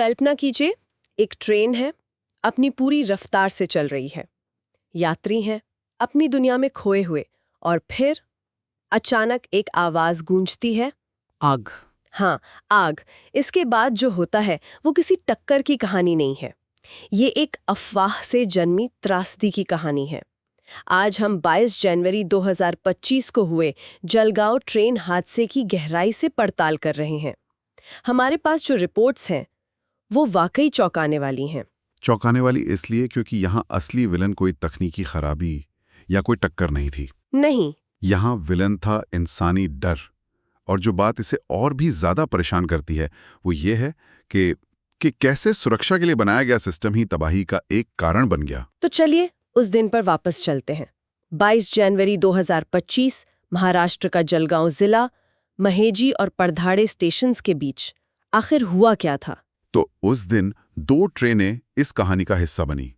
कल्पना कीजिए, एक ट्रेन है, अपनी पूरी रफ्तार से चल रही है। यात्री हैं, अपनी दुनिया में खोए हुए, और फिर अचानक एक आवाज गूंजती है। आग। हाँ, आग। इसके बाद जो होता है वो किसी टक्कर की कहानी नहीं है। ये एक अफवाह से जन्मी त्रासदी की कहानी है। आज हम 22 जनवरी 2025 को हुए जलगांव ट्रेन हादसे की गहराई से पड़ताल कर रहे हैं। हमारे पास जो रिपोर्ट्स हैं वो वाकई चौंकाने वाली हैं। चौंकाने वाली इसलिए क्योंकि यहाँ असली विलन कोई तकनीकी खराबी या कोई टक्कर नहीं थी। नहीं, यहाँ विलन था इंसानी डर। और जो बात इसे और भी ज्यादा परेशान करती है वो ये है कि कैसे सुरक्षा के लिए बनाया गया सिस्टम ही तबाही का एक कारण बन गया। तो चलिए उस दिन पर वापस चलते हैं। 22 जनवरी 2025 महाराष्ट्र का जलगांव जिला महेजी और परधाड़े स्टेशंस के बीच आखिर हुआ क्या था? तो उस दिन 2 ट्रेनें इस कहानी का हिस्सा बनी।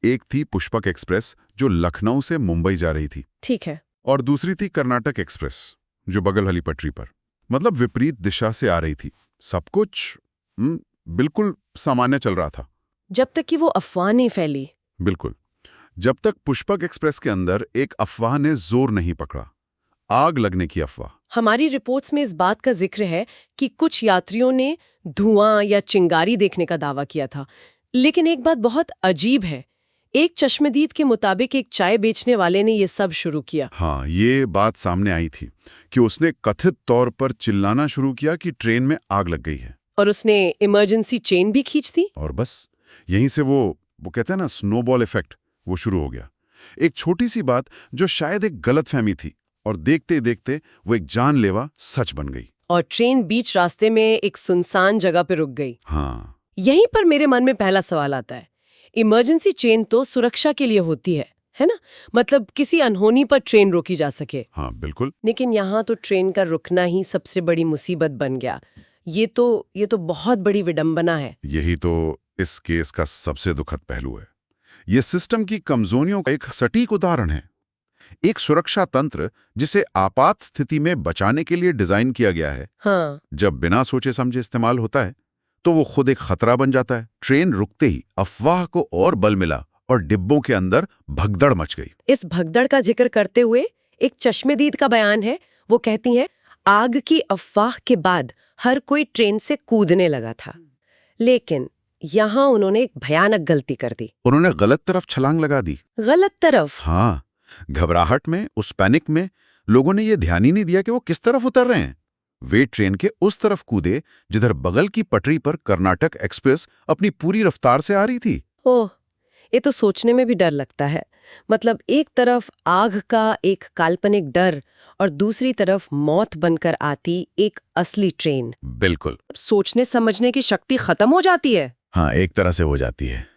एक थी पुष्पक एक्सप्रेस जो लखनऊ से मुंबई जा रही थी, ठीक है, और दूसरी थी कर्नाटक एक्सप्रेस जो बगल वाली पटरी पर, मतलब विपरीत दिशा से आ रही थी। सब कुछ बिल्कुल सामान्य चल रहा था, जब तक कि वो अफवाह नहीं फैली। बिल्कुल, जब तक पुष्पक एक्सप्रेस के अंदर एक अफवाह ने जोर नहीं पकड़ा, आग लगने की अफवाह। हमारी रिपोर्ट्स में इस बात का जिक्र है कि कुछ यात्रियों ने धुआं या चिंगारी देखने का दावा किया था। लेकिन एक बात बहुत अजीब है, एक चश्मदीद के मुताबिक एक चाय बेचने वाले ने ये सब शुरू किया। हाँ, ये बात सामने आई थी कि उसने कथित तौर पर चिल्लाना शुरू किया कि ट्रेन में आग लग गई है, और उसने इमरजेंसी चेन भी खींच दी। और बस यहीं से वो कहते हैं ना, स्नोबॉल इफेक्ट, वो शुरू हो गया। एक छोटी सी बात जो शायद एक गलतफहमी थी, और देखते देखते वो एक जानलेवा सच बन गई। और ट्रेन बीच रास्ते में एक सुनसान जगह पे रुक गई। हाँ, यहीं पर मेरे मन में पहला सवाल आता है। इमरजेंसी चेन तो सुरक्षा के लिए होती है ना? मतलब किसी अनहोनी पर ट्रेन रोकी जा सके। हाँ, बिल्कुल। लेकिन यहाँ तो ट्रेन का रुकना ही सबसे बड़ी मुसीबत बन गया। ये तो बहुत बड़ी विडंबना है। यही तो इस केस का सबसे दुखद पहलू है। ये सिस्टम की कमजोरियों का एक सटीक उदाहरण है। एक सुरक्षा तंत्र जिसे आपात स्थिति में बचाने के लिए डिजाइन किया गया है, हाँ, जब बिना सोचे समझे इस्तेमाल होता है तो वो खुद एक खतरा बन जाता है। ट्रेन रुकते ही अफवाह को और बल मिला और डिब्बों के अंदर भगदड़ मच गई। इस भगदड़ का जिक्र करते हुए एक चश्मदीद का बयान है। वो कहती हैं, आग की अफवाह के बाद हर कोई ट्रेन से कूदने लगा था। लेकिन यहाँ उन्होंने एक भयानक गलती कर दी। उन्होंने गलत तरफ छलांग लगा दी। गलत तरफ? हाँ, घबराहट में, उस पैनिक में लोगों ने ये ध्यान ही नहीं दिया कि वो किस तरफ उतर रहे हैं। वे ट्रेन के उस तरफ कूदे जिधर बगल की पटरी पर कर्नाटक एक्सप्रेस अपनी पूरी रफ्तार से आ रही थी। ओह, ये तो सोचने में भी डर लगता है। मतलब एक तरफ आग का एक काल्पनिक डर और दूसरी तरफ मौत बनकर आती एक असली ट्रेन। बिल्कुल। सोचने समझने की शक्ति खत्म हो जाती है। हाँ, एक तरह से हो जाती है।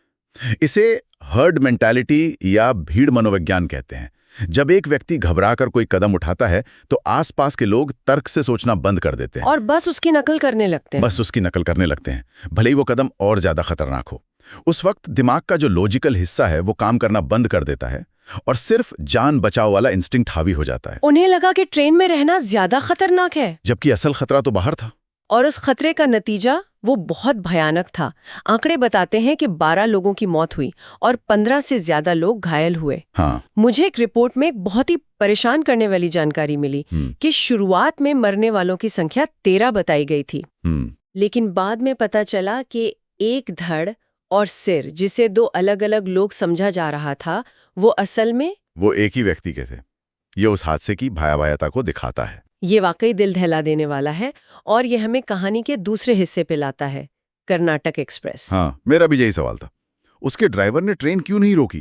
इसे हर्ड मेंटालिटी या भीड़ मनोविज्ञान कहते हैं। जब एक व्यक्ति घबराकर कोई कदम उठाता है तो आसपास के लोग तर्क से सोचना बंद कर देते हैं और बस उसकी नकल करने लगते हैं। भले ही वो कदम और ज्यादा खतरनाक हो। उस वक्त दिमाग का जो लॉजिकल हिस्सा है वो काम करना बंद कर देता है और सिर्फ जान बचाव वाला इंस्टिंक्ट हावी हो जाता है। उन्हें लगा कि ट्रेन में रहना ज्यादा खतरनाक है, जबकि असल खतरा तो बाहर था। और उस खतरे का नतीजा वो बहुत भयानक था। आंकड़े बताते हैं कि 12 लोगों की मौत हुई और 15 से ज्यादा लोग घायल हुए। हाँ। मुझे एक रिपोर्ट में एक बहुत ही परेशान करने वाली जानकारी मिली कि शुरुआत में मरने वालों की संख्या 13 बताई गई थी। लेकिन बाद में पता चला कि एक धड़ और सिर, जिसे 2 अलग-अलग लोग समझा जा रहा था, वो असल में वो एक ही व्यक्ति के थे। ये उस हादसे की भयावहता को दिखाता है। ये वाकई दिल दहला देने वाला है, और ये हमें कहानी के दूसरे हिस्से पे लाता है, कर्नाटक एक्सप्रेस। हाँ, मेरा भी यही सवाल था। उसके ड्राइवर ने ट्रेन क्यों नहीं रोकी?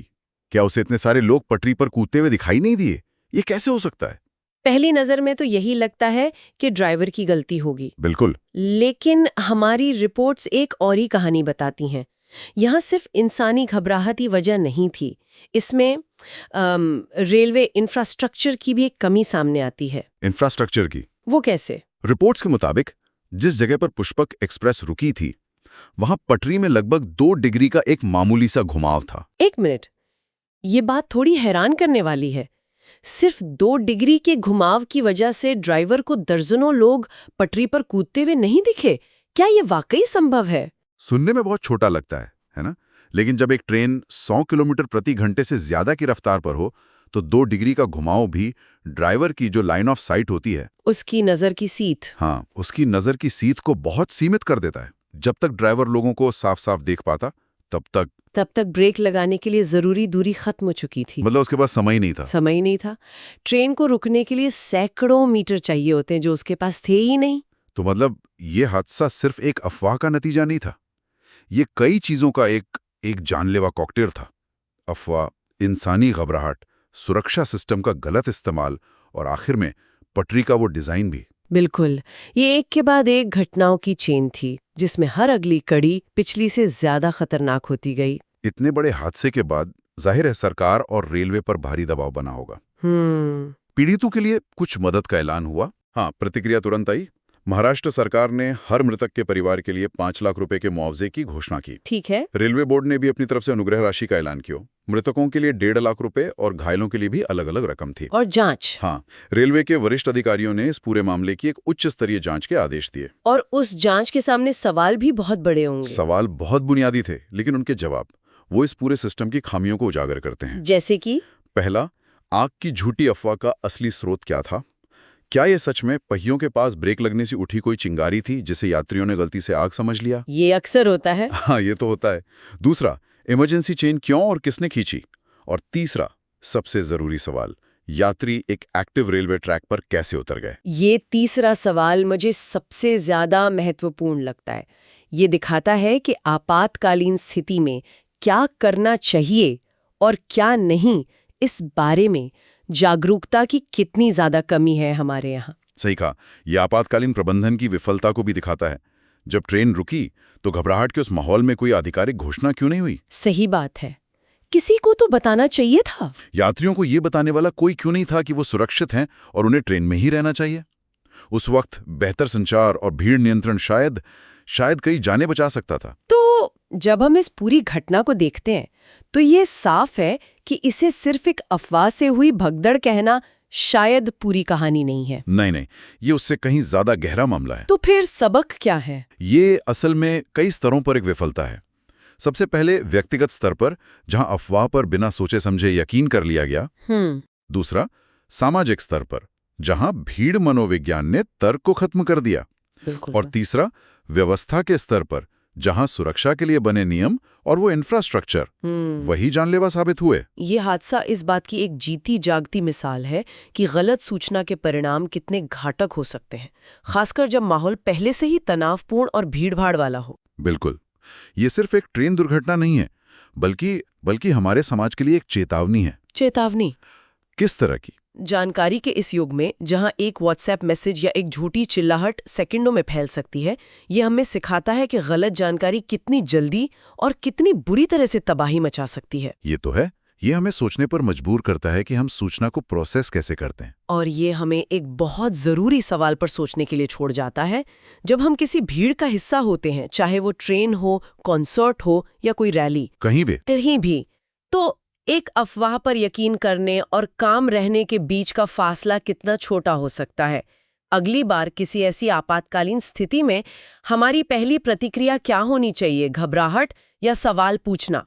क्या उसे इतने सारे लोग पटरी पर कूदते हुए दिखाई नहीं दिए? ये कैसे हो सकता है? पहली नजर में तो यही लगता है कि ड्राइवर की गलती होगी। बिल्कुल। लेकिन हमारी रिपोर्ट्स एक और ही कहानी बताती हैं। यहाँ सिर्फ इंसानी घबराहट ही वजह नहीं थी, इसमें रेलवे इंफ्रास्ट्रक्चर की भी एक कमी सामने आती है। इंफ्रास्ट्रक्चर की? वो कैसे? रिपोर्ट्स के मुताबिक जिस जगह पर पुष्पक एक्सप्रेस रुकी थी वहां पटरी में लगभग 2 डिग्री का एक मामूली सा घुमाव था। 1 मिनट, ये बात थोड़ी हैरान करने वाली है। सिर्फ 2 डिग्री के घुमाव की वजह से ड्राइवर को दर्जनों लोग पटरी पर कूदते हुए नहीं दिखे? क्या ये वाकई संभव है? सुनने में बहुत छोटा लगता है ना? लेकिन जब एक ट्रेन 100 किलोमीटर प्रति घंटे से ज्यादा की रफ्तार पर हो, तो 2 डिग्री का घुमाव भी ड्राइवर की जो लाइन ऑफ साइट होती है, उसकी नजर की सीध। हाँ, उसकी नजर की सीध को बहुत सीमित कर देता है। जब तक ड्राइवर लोगों को साफ साफ देख पाता, तब तक ब्रेक लगाने के लिए जरूरी दूरी खत्म हो चुकी थी। मतलब उसके पास समय ही नहीं था। समय ही नहीं था। ट्रेन को रुकने के लिए सैकड़ों मीटर चाहिए होते हैं, जो उसके पास थे ही नहीं। तो मतलब ये हादसा सिर्फ एक अफवाह का नतीजा नहीं था, ये कई चीजों का एक जानलेवा कॉकटेल था। अफवाह, इंसानी घबराहट, सुरक्षा सिस्टम का गलत इस्तेमाल और आखिर में पटरी का वो डिजाइन भी। बिल्कुल, ये एक के बाद एक घटनाओं की चेन थी, जिसमें हर अगली कड़ी पिछली से ज्यादा खतरनाक होती गई। इतने बड़े हादसे के बाद जाहिर है सरकार और रेलवे पर भारी दबाव बना होगा। पीड़ितों के लिए कुछ मदद का ऐलान हुआ। हाँ, प्रतिक्रिया तुरंत आई। महाराष्ट्र सरकार ने हर मृतक के परिवार के लिए 5 लाख रुपए के मुआवजे की घोषणा की। ठीक है। रेलवे बोर्ड ने भी अपनी तरफ से अनुग्रह राशि का ऐलान किया। मृतकों के लिए 1.5 लाख रुपए और घायलों के लिए भी अलग अलग रकम थी। और जांच? हाँ, रेलवे के वरिष्ठ अधिकारियों ने इस पूरे मामले की एक उच्च स्तरीय जांच के आदेश दिए। और उस जांच के सामने सवाल भी बहुत बड़े होंगे। सवाल बहुत बुनियादी थे, लेकिन उनके जवाब वो इस पूरे सिस्टम की खामियों को उजागर करते हैं। जैसे कि पहला, आग की झूठी अफवाह का असली स्रोत क्या था? क्या ये सच में पहियों के पास ब्रेक लगने से उठी कोई चिंगारी थी जिसे यात्रियों ने गलती से आग समझ लिया? ये अक्सर होता है। हाँ, ये तो होता है। दूसरा, इमरजेंसी चेन क्यों और किसने खींची? और तीसरा, सबसे जरूरी सवाल, यात्री एक एक्टिव रेलवे ट्रैक पर कैसे उतर गए? ये तीसरा सवाल मुझे सबसे ज्यादा महत्वपूर्ण लगता है। ये दिखाता है कि आपातकालीन स्थिति में क्या करना चाहिए और क्या नहीं, इस बारे में जागरूकता की कितनी ज्यादा कमी है हमारे यहाँ। सही कहा, यह आपातकालीन प्रबंधन की विफलता को भी दिखाता है। जब ट्रेन रुकी तो घबराहट के उस माहौल में कोई आधिकारिक घोषणा क्यों नहीं हुई? सही बात है, किसी को तो बताना चाहिए था। यात्रियों को ये बताने वाला कोई क्यों नहीं था कि वो सुरक्षित हैं और उन्हें ट्रेन में ही रहना चाहिए? उस वक्त बेहतर संचार और भीड़ नियंत्रण शायद कई जानें बचा सकता था। तो जब हम इस पूरी घटना को देखते हैं तो ये साफ है कि इसे सिर्फ एक अफवाह से हुई भगदड़ कहना शायद पूरी कहानी नहीं है। नहीं, ये उससे कहीं ज्यादा गहरा मामला है। तो फिर सबक क्या है? ये असल में कई स्तरों पर एक विफलता है। सबसे पहले व्यक्तिगत स्तर पर, जहां अफवाह पर बिना सोचे समझे यकीन कर लिया गया। दूसरा, सामाजिक स्तर पर, जहां भीड़ मनोविज्ञान ने तर्क को खत्म कर दिया। और तीसरा, व्यवस्था के स्तर पर, जहां सुरक्षा के लिए बने नियम और वो इंफ्रास्ट्रक्चर वही जानलेवा साबित हुए। ये हादसा इस बात की एक जीती जागती मिसाल है कि गलत सूचना के परिणाम कितने घातक हो सकते हैं, खासकर जब माहौल पहले से ही तनावपूर्ण और भीड़भाड़ वाला हो। बिल्कुल, ये सिर्फ एक ट्रेन दुर्घटना नहीं है, बल्कि हमारे समाज के लिए एक चेतावनी है। चेतावनी किस तरह की? जानकारी के इस युग में, जहां एक व्हाट्सएप मैसेज या एक झूठी चिल्लाहट सेकंडों में फैल सकती है, ये हमें सिखाता है कि गलत जानकारी कितनी जल्दी और कितनी बुरी तरह से तबाही मचा सकती है। ये तो है, ये हमें सोचने पर मजबूर करता है कि हम सूचना को प्रोसेस कैसे करते हैं। और ये हमें एक बहुत जरूरी सवाल पर सोचने के लिए छोड़ जाता है। जब हम किसी भीड़ का हिस्सा होते हैं, चाहे वो ट्रेन हो, कॉन्सर्ट हो या कोई रैली, कहीं भी, तो एक अफवाह पर यकीन करने और काम रहने के बीच का फासला कितना छोटा हो सकता है। अगली बार किसी ऐसी आपातकालीन स्थिति में हमारी पहली प्रतिक्रिया क्या होनी चाहिए? घबराहट या सवाल पूछना?